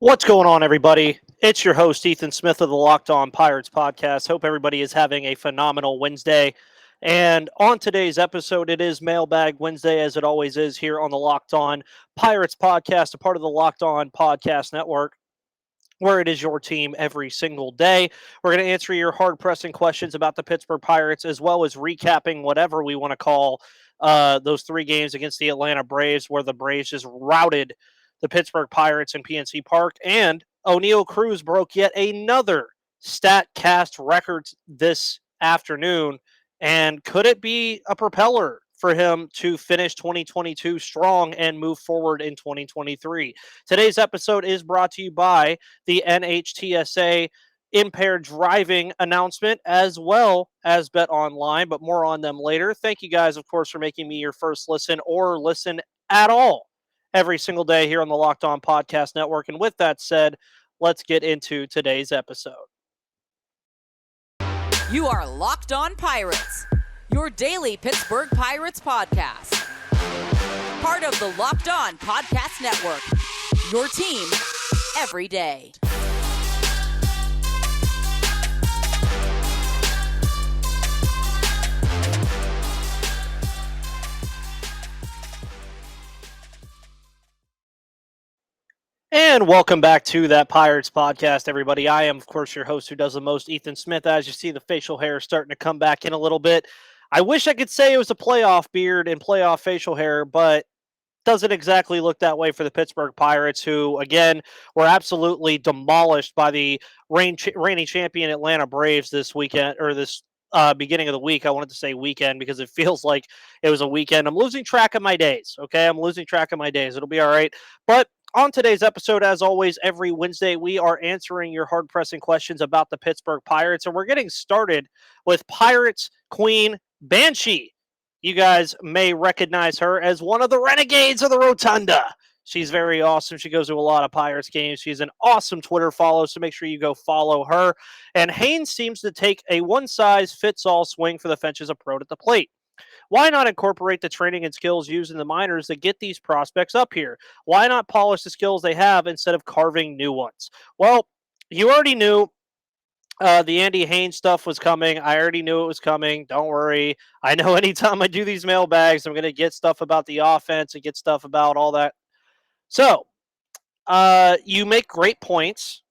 What's going on, everybody? It's your host, Ethan Smith of the Locked On Pirates podcast. Hope everybody is having a phenomenal Wednesday. And on today's episode, it is Mailbag Wednesday, as it always is here on the Locked On Pirates podcast, a part of the Locked On Podcast Network, where it is your team every single day. We're going to answer your hard-pressing questions about the Pittsburgh Pirates, as well as recapping whatever we want to call those three games against the Atlanta Braves, where the Braves just routed the Pittsburgh Pirates in PNC Park. And Oneil Cruz broke yet another Statcast record this afternoon. And could it be a propeller for him to finish 2022 strong and move forward in 2023? Today's episode is brought to you by the NHTSA impaired driving announcement, as well as Bet Online, but more on them later. Thank you guys, of course, for making me your first listen or listen at all every single day here on the Locked On Podcast Network. And with that said, let's get into today's episode. You are Locked On Pirates, your daily Pittsburgh Pirates podcast. Part of the Locked On Podcast Network, your team every day. And welcome back to that Pirates podcast, everybody. I am, of course, your host who does the most, Ethan Smith. As you see, the facial hair is starting to come back in a little bit. I wish I could say it was a playoff beard and playoff facial hair, but doesn't exactly look that way for the Pittsburgh Pirates, who, again, were absolutely demolished by the reigning champion Atlanta Braves this weekend, or this beginning of the week. I wanted to say weekend because it feels like it was a weekend. I'm losing track of my days, okay? I'm losing track of my days. It'll be all right. But on today's episode, as always, every Wednesday, we are answering your hard-pressing questions about the Pittsburgh Pirates, and we're getting started with Pirates Queen Banshee. You guys may recognize her as one of the renegades of the Rotunda. She's very awesome. She goes to a lot of Pirates games. She's an awesome Twitter follow, so make sure you go follow her. And Haynes seems to take a one-size-fits-all swing for the fences approach at the plate. Why not incorporate the training and skills used in the minors that get these prospects up here? Why not polish the skills they have instead of carving new ones? Well, you already knew the Andy Haynes stuff was coming. I already knew it was coming. Don't worry. I know anytime I do these mailbags, I'm going to get stuff about the offense and get stuff about all that. So, you make great points.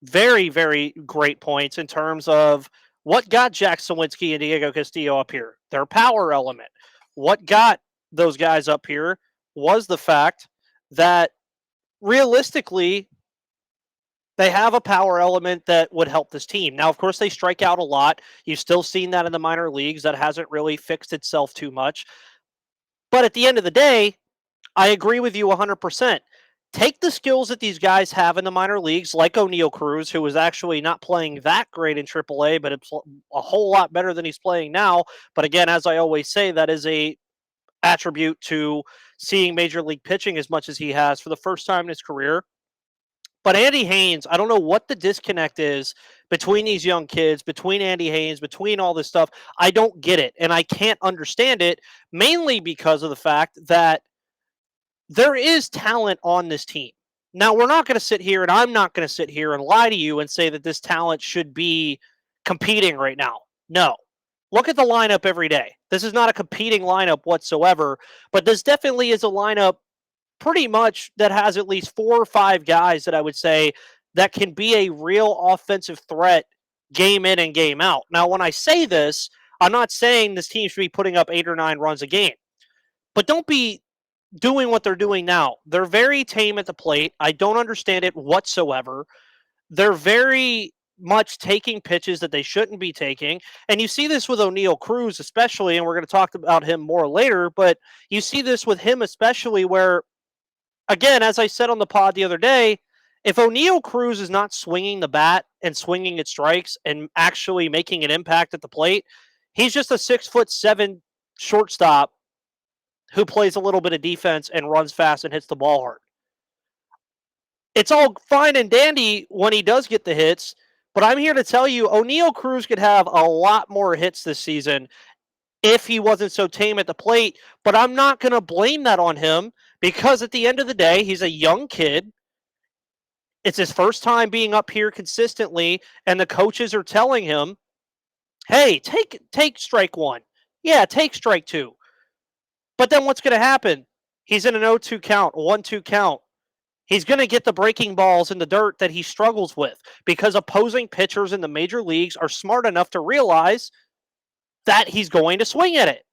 Very, very great points in terms of what got Jack Sawinski and Diego Castillo up here? Their power element. What got those guys up here was the fact that realistically, they have a power element that would help this team. Now, of course, they strike out a lot. You've still seen that in the minor leagues. That hasn't really fixed itself too much. But at the end of the day, I agree with you 100%. Take the skills that these guys have in the minor leagues, like Oneil Cruz, who was actually not playing that great in AAA, but it's a whole lot better than he's playing now. But again, as I always say, that is a attribute to seeing major league pitching as much as he has for the first time in his career. But Andy Haynes, I don't know what the disconnect is between these young kids, between Andy Haynes, between all this stuff. I don't get it, and I can't understand it, mainly because of the fact that there is talent on this team. Now, we're not going to sit here, and I'm not going to sit here and lie to you and say that this talent should be competing right now. No. Look at the lineup every day. This is not a competing lineup whatsoever, but this definitely is a lineup pretty much that has at least 4 or 5 guys that I would say that can be a real offensive threat game in and game out. Now, when I say this, I'm not saying this team should be putting up 8 or 9 runs a game, but don't be doing what they're doing now. They're very tame at the plate. I don't understand it whatsoever. They're very much taking pitches that they shouldn't be taking. And you see this with Oneil Cruz especially, and we're going to talk about him more later, but you see this with him especially where, again, as I said on the pod the other day, if Oneil Cruz is not swinging the bat and swinging at strikes and actually making an impact at the plate, he's just a 6'7" shortstop who plays a little bit of defense and runs fast and hits the ball hard. It's all fine and dandy when he does get the hits, but I'm here to tell you Oneil Cruz could have a lot more hits this season if he wasn't so tame at the plate, but I'm not going to blame that on him because at the end of the day, he's a young kid. It's his first time being up here consistently, and the coaches are telling him, hey, take strike one. Yeah, take strike two. But then what's going to happen? He's in an 0-2 count, a 1-2 count. He's going to get the breaking balls in the dirt that he struggles with because opposing pitchers in the major leagues are smart enough to realize that he's going to swing at it.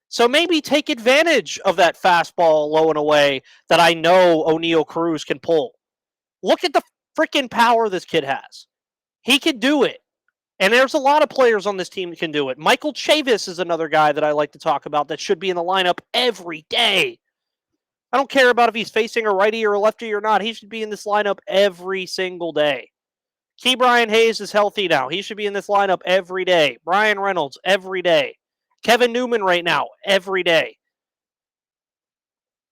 So maybe take advantage of that fastball low and away that I know Oneil Cruz can pull. Look at the freaking power this kid has. He can do it. And there's a lot of players on this team that can do it. Michael Chavis is another guy that I like to talk about that should be in the lineup every day. I don't care about if he's facing a righty or a lefty or not. He should be in this lineup every single day. Brian Hayes is healthy now. He should be in this lineup every day. Brian Reynolds, every day. Kevin Newman right now, every day.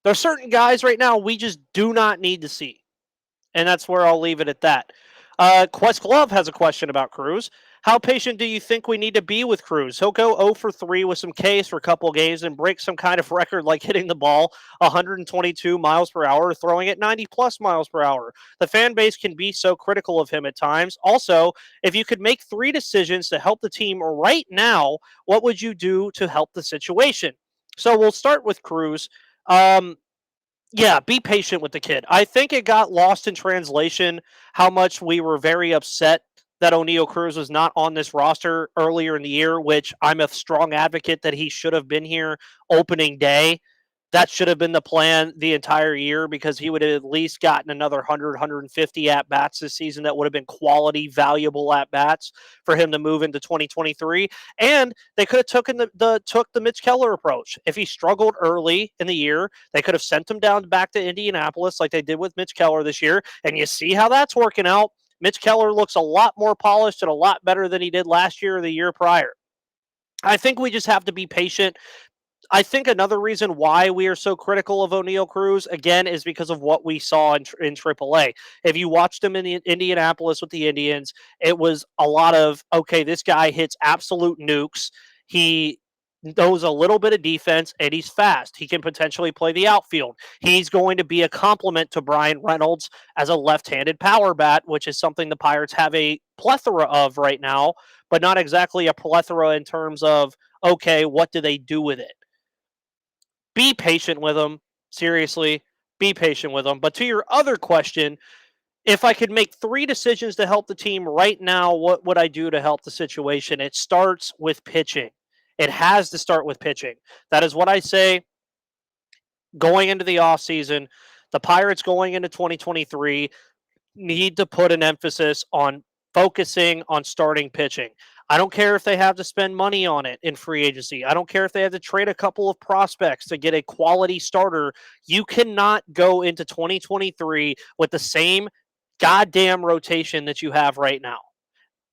There are certain guys right now we just do not need to see. And that's where I'll leave it at that. Quest Glove has a question about Cruz. How patient do you think we need to be with Cruz? He'll go 0 for 3 with some Ks for a couple of games and break some kind of record like hitting the ball 122 miles per hour or throwing it 90 plus miles per hour. The fan base can be so critical of him at times. Also, if you could make 3 decisions to help the team right now, what would you do to help the situation? So we'll start with Cruz. Yeah, be patient with the kid. I think it got lost in translation how much we were very upset that Oneil Cruz was not on this roster earlier in the year, which I'm a strong advocate that he should have been here opening day. That should have been the plan the entire year because he would have at least gotten another 100, 150 at-bats this season that would have been quality, valuable at-bats for him to move into 2023. And they could have took the Mitch Keller approach. If he struggled early in the year, they could have sent him down back to Indianapolis like they did with Mitch Keller this year. And you see how that's working out. Mitch Keller looks a lot more polished and a lot better than he did last year or the year prior. I think we just have to be patient. I think another reason why we are so critical of Oneil Cruz, again, is because of what we saw in AAA. If you watched him in Indianapolis with the Indians, it was a lot of, okay, this guy hits absolute nukes. He knows a little bit of defense, and he's fast. He can potentially play the outfield. He's going to be a complement to Brian Reynolds as a left-handed power bat, which is something the Pirates have a plethora of right now, but not exactly a plethora in terms of, okay, what do they do with it? Be patient with them. Seriously, be patient with them. But to your other question, if I could make 3 decisions to help the team right now, what would I do to help the situation? It starts with pitching. It has to start with pitching. That is what I say going into the offseason. The Pirates going into 2023 need to put an emphasis on focusing on starting pitching. I don't care if they have to spend money on it in free agency. I don't care if they have to trade a couple of prospects to get a quality starter. You cannot go into 2023 with the same goddamn rotation that you have right now.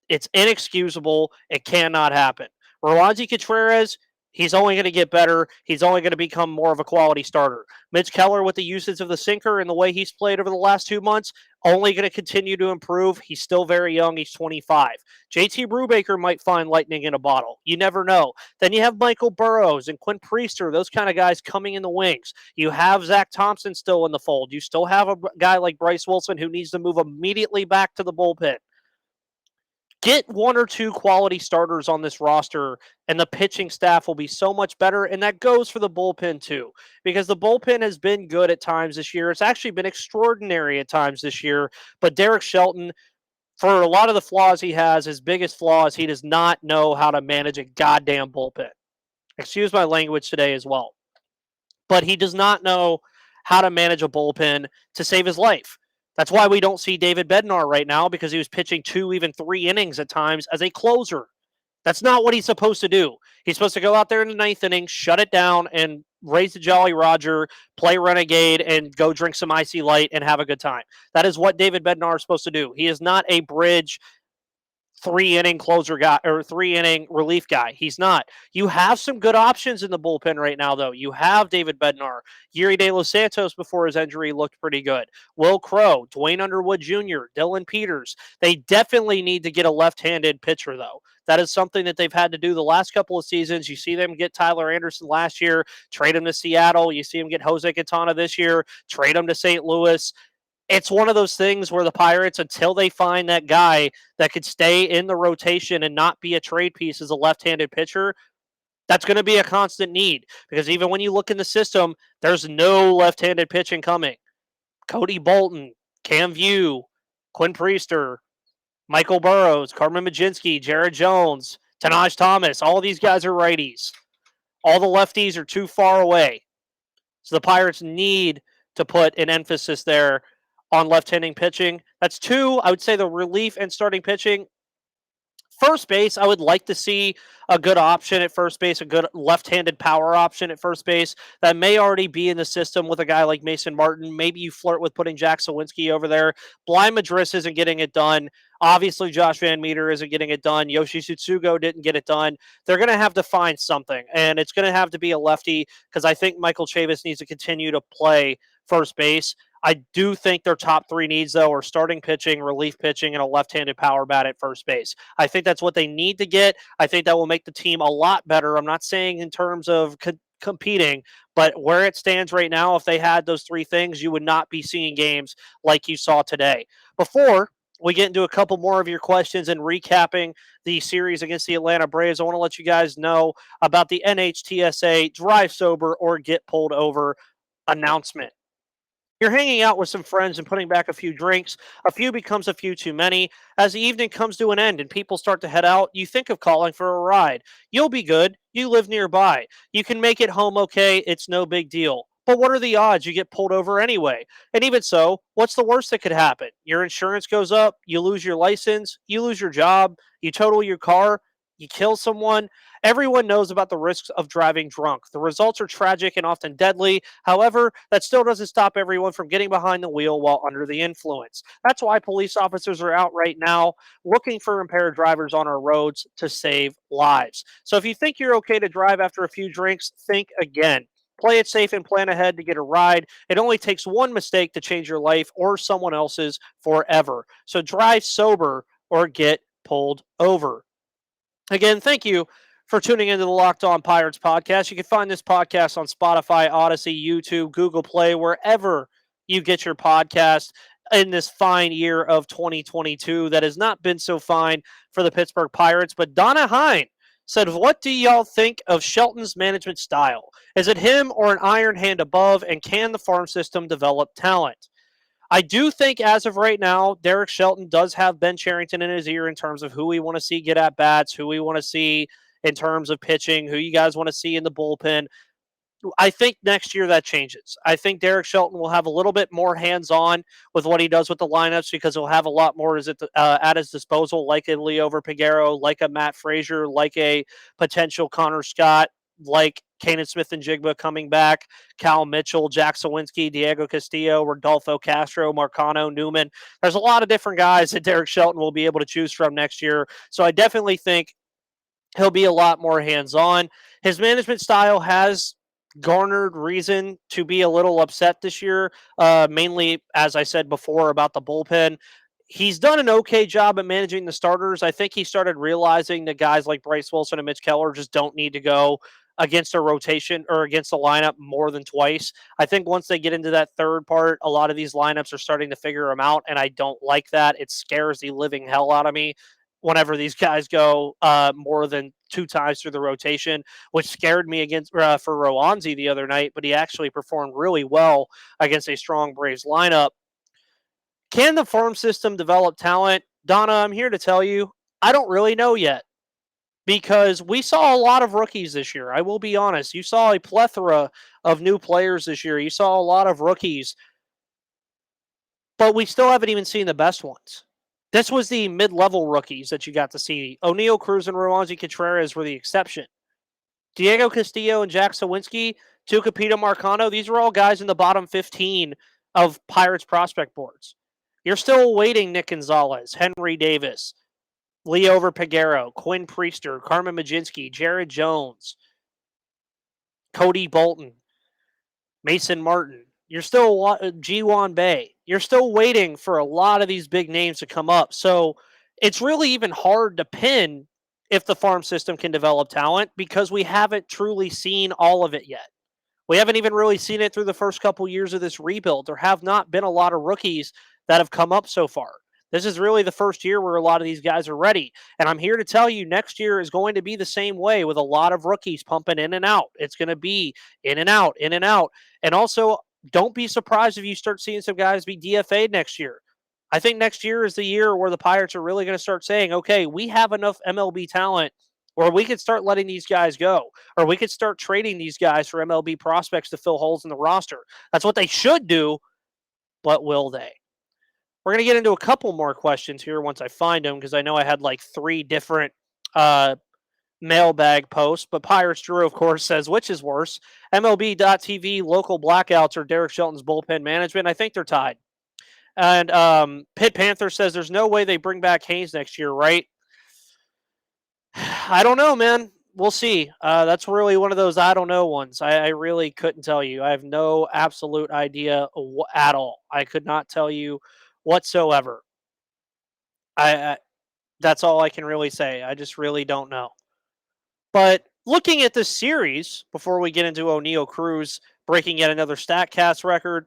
It's inexcusable. It cannot happen. Roansy Contreras, he's only going to get better. He's only going to become more of a quality starter. Mitch Keller, with the usage of the sinker and the way he's played over the last 2 months, only going to continue to improve. He's still very young. He's 25. JT Brubaker might find lightning in a bottle. You never know. Then you have Michael Burrows and Quinn Priester, those kind of guys coming in the wings. You have Zach Thompson still in the fold. You still have a guy like Bryce Wilson who needs to move immediately back to the bullpen. Get 1 or 2 quality starters on this roster, and the pitching staff will be so much better. And that goes for the bullpen, too, because the bullpen has been good at times this year. It's actually been extraordinary at times this year. But Derek Shelton, for a lot of the flaws he has, his biggest flaw is he does not know how to manage a goddamn bullpen. Excuse my language today as well. But he does not know how to manage a bullpen to save his life. That's why we don't see David Bednar right now, because he was pitching 2, even 3 innings at times as a closer. That's not what he's supposed to do. He's supposed to go out there in the 9th inning, shut it down, and raise the Jolly Roger, play Renegade, and go drink some Icy Light and have a good time. That is what David Bednar is supposed to do. He is not a bridge 3-inning closer guy or 3-inning relief guy. He's not. You have some good options in the bullpen right now, though. You have David Bednar. Yuri De Los Santos, before his injury, looked pretty good. Will Crow, Dwayne Underwood Jr., Dylan Peters. They definitely need to get a left-handed pitcher, though. That is something that they've had to do the last couple of seasons. You see them get Tyler Anderson last year, trade him to Seattle. You see him get Jose Quintana this year, trade him to St. Louis. it's one of those things where the Pirates, until they find that guy that could stay in the rotation and not be a trade piece as a left-handed pitcher, that's going to be a constant need. Because even when you look in the system, there's no left-handed pitching coming. Cody Bolton, Cam View, Quinn Priester, Michael Burrows, Carmen Majinski, Jared Jones, Tanaj Thomas, all these guys are righties. All the lefties are too far away. So the Pirates need to put an emphasis there on left-handing pitching. That's two. I would say the relief and starting pitching. First base, I would like to see a good option at first base, a good left-handed power option at first base that may already be in the system with a guy like Mason Martin. Maybe you flirt with putting Jack Sawinski over there. Bly Madris isn't getting it done. Obviously, Josh Van Meter isn't getting it done. Yoshi Tsutsugo didn't get it done. They're going to have to find something, and it's going to have to be a lefty because I think Michael Chavis needs to continue to play first base. I do think their top three needs, though, are starting pitching, relief pitching, and a left-handed power bat at first base. I think that's what they need to get. I think that will make the team a lot better. I'm not saying in terms of competing, but where it stands right now, if they had those three things, you would not be seeing games like you saw today. Before we get into a couple more of your questions and recapping the series against the Atlanta Braves, I want to let you guys know about the NHTSA Drive Sober or Get Pulled Over announcement. You're hanging out with some friends and putting back a few drinks. A few becomes a few too many. As the evening comes to an end and people start to head out, you think of calling for a ride. You'll be good. You live nearby. You can make it home okay. It's no big deal. But what are the odds you get pulled over anyway? And even so, what's the worst that could happen? Your insurance goes up, you lose your license, you lose your job, you total your car, you kill someone. Everyone knows about the risks of driving drunk. The results are tragic and often deadly. However, that still doesn't stop everyone from getting behind the wheel while under the influence. That's why police officers are out right now looking for impaired drivers on our roads to save lives. So if you think you're okay to drive after a few drinks, think again. Play it safe and plan ahead to get a ride. It only takes one mistake to change your life or someone else's forever. So drive sober or get pulled over. Again, thank you for tuning into the Locked On Pirates podcast. You can find this podcast on Spotify, Odyssey, YouTube, Google Play, wherever you get your podcast in this fine year of 2022 that has not been so fine for the Pittsburgh Pirates. But Donna Hine said, what do y'all think of Shelton's management style? Is it him or an iron hand above, and can the farm system develop talent? I do think as of right now, Derek Shelton does have Ben Cherington in his ear in terms of who we want to see get at bats, who we want to see in terms of pitching, who you guys want to see in the bullpen. I think next year that changes. I think Derek Shelton will have a little bit more hands-on with what he does with the lineups because he'll have a lot more at his disposal, like a Leo Piguero, like a Matt Frazier, like a potential Connor Scott, like Kanan Smith-Njigba coming back, Cal Mitchell, Jack Sawinski, Diego Castillo, Rodolfo Castro, Marcano, Newman. There's a lot of different guys that Derek Shelton will be able to choose from next year. So I definitely think he'll be a lot more hands-on. His management style has garnered reason to be a little upset this year, mainly, as I said before, about the bullpen. He's done an okay job at managing the starters. I think he started realizing that guys like Bryce Wilson and Mitch Keller just don't need to go against a rotation or against a lineup more than twice. I think once they get into that third part, a lot of these lineups are starting to figure them out, and I don't like that. It scares the living hell out of me whenever these guys go more than two times through the rotation, which scared me against for Rowanzi the other night, but he actually performed really well against a strong Braves lineup. Can the farm system develop talent? Donna, I'm here to tell you, I don't really know yet because we saw a lot of rookies this year. I will be honest. You saw a plethora of new players this year. You saw a lot of rookies, but we still haven't even seen the best ones. This was the mid-level rookies that you got to see. Oneil Cruz and Rowanzi Contreras were the exception. Diego Castillo and Jack Sawinski, Tucupita Marcano, these were all guys in the bottom 15 of Pirates prospect boards. You're still waiting Nick Gonzalez, Henry Davis, Leo Piguero, Quinn Priester, Carmen Majinski, Jared Jones, Cody Bolton, Mason Martin. You're still G1 Bay. You're still waiting for a lot of these big names to come up. So it's really even hard to pin if the farm system can develop talent because we haven't truly seen all of it yet. We haven't even really seen it through the first couple years of this rebuild. There have not been a lot of rookies that have come up so far. This is really the first year where a lot of these guys are ready. And I'm here to tell you next year is going to be the same way with a lot of rookies pumping in and out. It's going to be in and out, in and out. And also, don't be surprised if you start seeing some guys be DFA'd next year. I think next year is the year where the Pirates are really going to start saying, okay, we have enough MLB talent or we could start letting these guys go, or we could start trading these guys for MLB prospects to fill holes in the roster. That's what they should do, but will they? We're going to get into a couple more questions here once I find them, because I know I had like 3 different mailbag posts. But Pirates Drew, of course, says, which is worse, MLB.TV local blackouts or Derek Shelton's bullpen management? I think they're tied. And Pitt Panther says, there's no way they bring back Haynes next year, right? I don't know, man. We'll see. That's really one of those I don't know ones. I really couldn't tell you. I have no absolute idea at all. I could not tell you whatsoever. I that's all I can really say. I just really don't know. But looking at this series, before we get into Oneil Cruz breaking yet another Statcast record,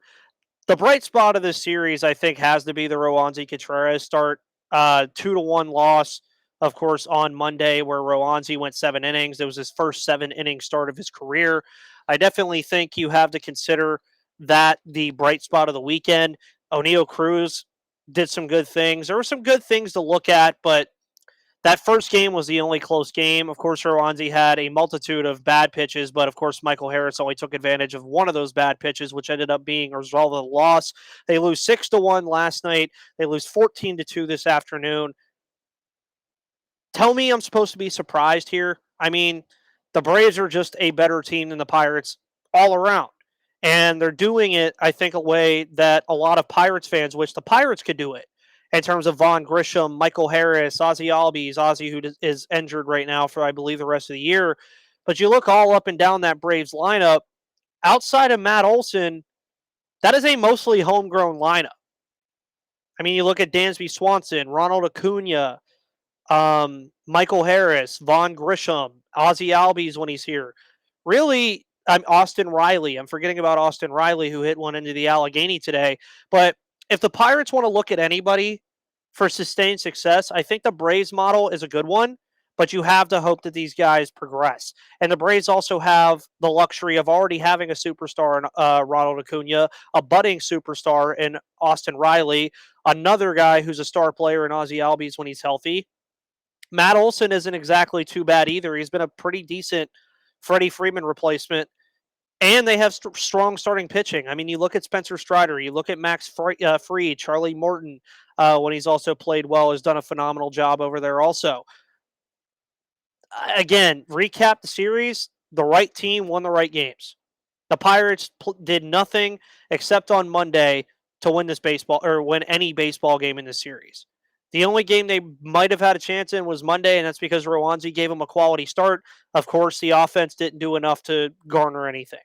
the bright spot of this series, I think, has to be the Roansy Contreras start. 2-1 loss, of course, on Monday, where Roansy went 7 innings. It was his first 7-inning start of his career. I definitely think you have to consider that the bright spot of the weekend. Oneil Cruz did some good things. There were some good things to look at, but that first game was the only close game. Of course, Roansy had a multitude of bad pitches, but of course, Michael Harris only took advantage of one of those bad pitches, which ended up being a result of the loss. They lose 6-1 last night. They lose 14-2 this afternoon. Tell me I'm supposed to be surprised here. I mean, the Braves are just a better team than the Pirates all around. And they're doing it, I think, a way that a lot of Pirates fans wish the Pirates could do it. In terms of Vaughn Grisham, Michael Harris, Ozzie Albies, Ozzie, who is injured right now for, I believe, the rest of the year. But you look all up and down that Braves lineup, outside of Matt Olson, that is a mostly homegrown lineup. I mean, you look at Dansby Swanson, Ronald Acuna, Michael Harris, Vaughn Grisham, Ozzie Albies when he's here. Really, Austin Riley. I'm forgetting about Austin Riley, who hit one into the Allegheny today. But if the Pirates want to look at anybody for sustained success, I think the Braves model is a good one, but you have to hope that these guys progress. And the Braves also have the luxury of already having a superstar in Ronald Acuna, a budding superstar in Austin Riley, another guy who's a star player in Ozzie Albies when he's healthy. Matt Olson isn't exactly too bad either. He's been a pretty decent Freddie Freeman replacement. And they have strong starting pitching. I mean, you look at Spencer Strider, you look at Max Fried, Charlie Morton, when he's also played well, has done a phenomenal job over there also. Again, recap the series, the right team won the right games. The Pirates did nothing except on Monday to win this baseball or win any baseball game in this series. The only game they might have had a chance in was Monday, and that's because Roansy gave them a quality start. Of course, the offense didn't do enough to garner anything.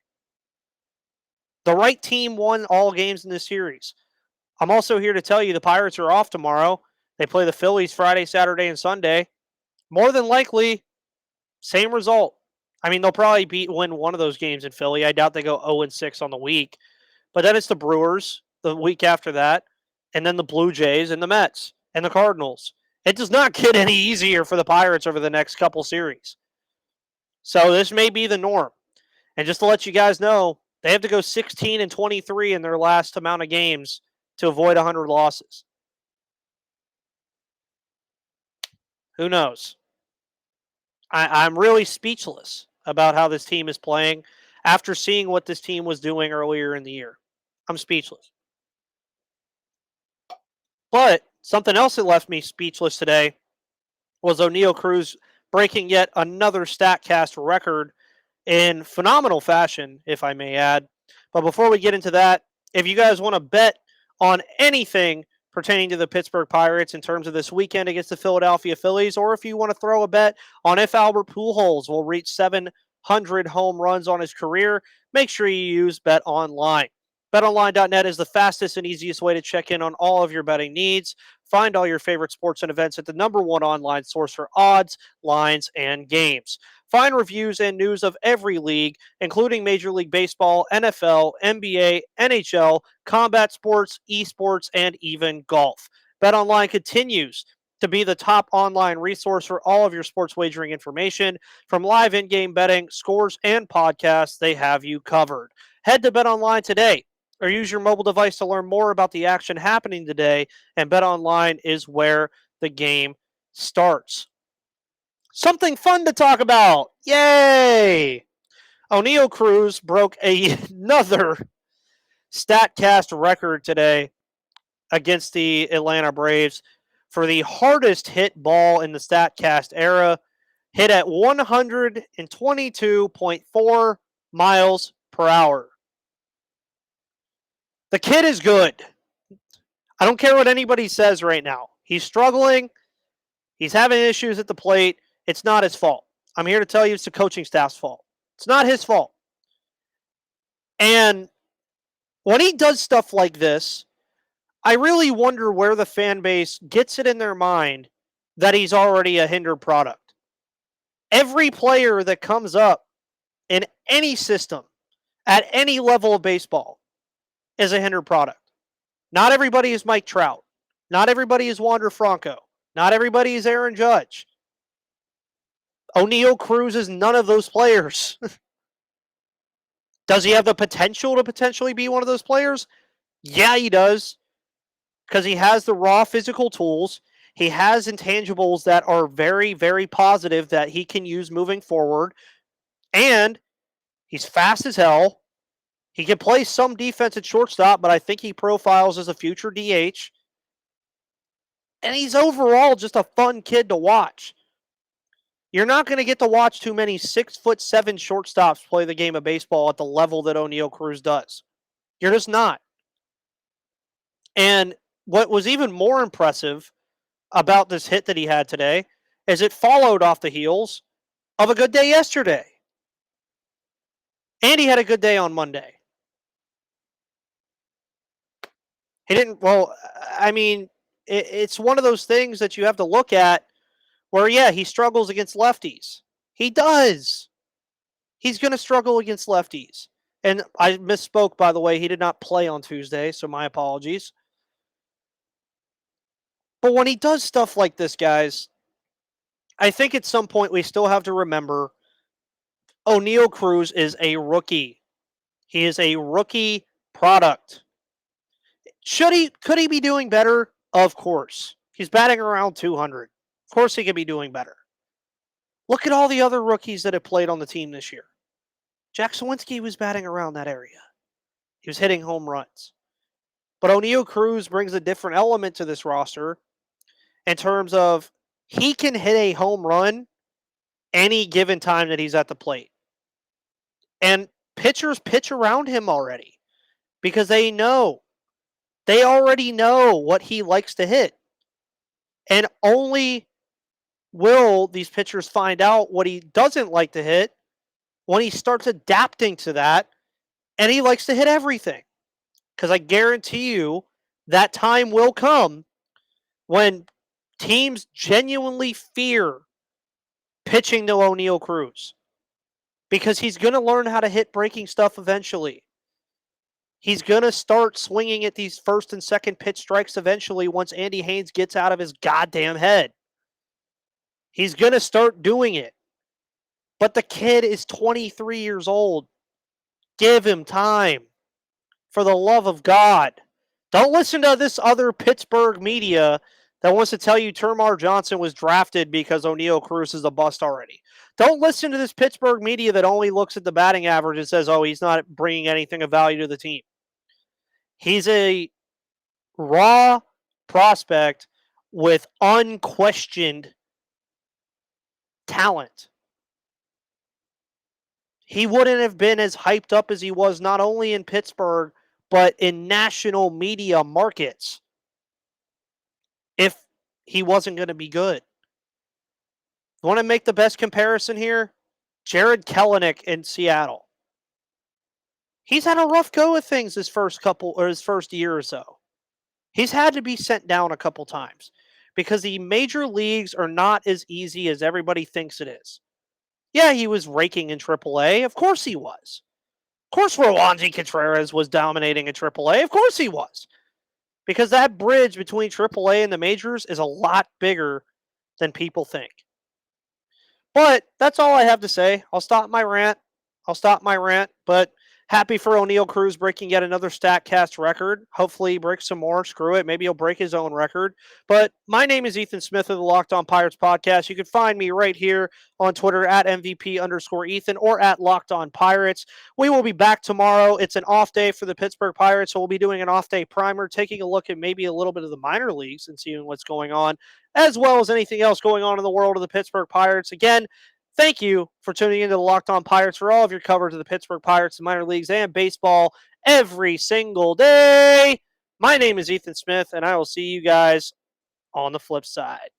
The right team won all games in this series. I'm also here to tell you the Pirates are off tomorrow. They play the Phillies Friday, Saturday, and Sunday. More than likely, same result. I mean, they'll probably win one of those games in Philly. I doubt they go 0-6 on the week. But then it's the Brewers the week after that, and then the Blue Jays and the Mets and the Cardinals. It does not get any easier for the Pirates over the next couple series. So this may be the norm. And just to let you guys know, they have to go 16-23 in their last amount of games to avoid 100 losses. Who knows? I'm really speechless about how this team is playing after seeing what this team was doing earlier in the year. I'm speechless. But something else that left me speechless today was Oneil Cruz breaking yet another Statcast record in phenomenal fashion, if I may add. But before we get into that, if you guys want to bet on anything pertaining to the Pittsburgh Pirates in terms of this weekend against the Philadelphia Phillies, or if you want to throw a bet on if Albert Pujols will reach 700 home runs on his career, make sure you use Bet Online. BetOnline.net is the fastest and easiest way to check in on all of your betting needs. Find all your favorite sports and events at the #1 online source for odds, lines, and games. Find reviews and news of every league, including Major League Baseball, NFL, NBA, NHL, combat sports, esports, and even golf. BetOnline continues to be the top online resource for all of your sports wagering information. From live in-game betting, scores, and podcasts, they have you covered. Head to BetOnline today or use your mobile device to learn more about the action happening today, and BetOnline is where the game starts. Something fun to talk about. Yay! Oneil Cruz broke another Statcast record today against the Atlanta Braves for the hardest hit ball in the Statcast era, hit at 122.4 miles per hour. The kid is good. I don't care what anybody says right now. He's struggling. He's having issues at the plate. It's not his fault. I'm here to tell you it's the coaching staff's fault. It's not his fault. And when he does stuff like this, I really wonder where the fan base gets it in their mind that he's already a hindered product. Every player that comes up in any system at any level of baseball is a hindered product. Not everybody is Mike Trout. Not everybody is Wander Franco. Not everybody is Aaron Judge. Oneil Cruz is none of those players. Does he have the potential to potentially be one of those players? Yeah, he does. Because he has the raw physical tools. He has intangibles that are very, very positive that he can use moving forward. And he's fast as hell. He can play some defense at shortstop, but I think he profiles as a future DH. And he's overall just a fun kid to watch. You're not going to get to watch too many 6'7" shortstops play the game of baseball at the level that Oneil Cruz does. You're just not. And what was even more impressive about this hit that he had today is it followed off the heels of a good day yesterday. And he had a good day on Monday. He didn't, well, I mean, it's one of those things that you have to look at where, yeah, he struggles against lefties. He does. He's going to struggle against lefties. And I misspoke, by the way. He did not play on Tuesday, so my apologies. But when he does stuff like this, guys, I think at some point we still have to remember Oneil Cruz is a rookie. He is a rookie product. Could he be doing better? Of course. He's batting around 200. Of course he could be doing better. Look at all the other rookies that have played on the team this year. Jack Sawinski was batting around that area. He was hitting home runs. But Oneil Cruz brings a different element to this roster in terms of he can hit a home run any given time that he's at the plate. And pitchers pitch around him already because they already know what he likes to hit. And only will these pitchers find out what he doesn't like to hit when he starts adapting to that, and he likes to hit everything. Because I guarantee you that time will come when teams genuinely fear pitching to Oneil Cruz. Because he's going to learn how to hit breaking stuff eventually. He's going to start swinging at these first and second pitch strikes eventually once Andy Haynes gets out of his goddamn head. He's going to start doing it. But the kid is 23 years old. Give him time. For the love of God. Don't listen to this other Pittsburgh media that wants to tell you Termar Johnson was drafted because Oneil Cruz is a bust already. Don't listen to this Pittsburgh media that only looks at the batting average and says, oh, he's not bringing anything of value to the team. He's a raw prospect with unquestioned talent. He wouldn't have been as hyped up as he was not only in Pittsburgh, but in national media markets if he wasn't going to be good. Want to make the best comparison here? Jared Kelenic in Seattle. he's had a rough go of things his first year or so. He's had to be sent down a couple times because the major leagues are not as easy as everybody thinks it is. Yeah, he was raking in AAA. Of course he was. Of course Roansy Contreras was dominating in AAA. Of course he was. Because that bridge between AAA and the majors is a lot bigger than people think. But that's all I have to say. I'll stop my rant. But happy for Oneil Cruz breaking yet another Statcast record. Hopefully he breaks some more. Screw it. Maybe he'll break his own record. But my name is Ethan Smith of the Locked On Pirates podcast. You can find me right here on Twitter at MVP_Ethan or at Locked On Pirates. We will be back tomorrow. It's an off day for the Pittsburgh Pirates, so we'll be doing an off day primer, taking a look at maybe a little bit of the minor leagues and seeing what's going on, as well as anything else going on in the world of the Pittsburgh Pirates. Again, thank you for tuning into the Locked On Pirates for all of your coverage of the Pittsburgh Pirates and minor leagues and baseball every single day. My name is Ethan Smith, and I will see you guys on the flip side.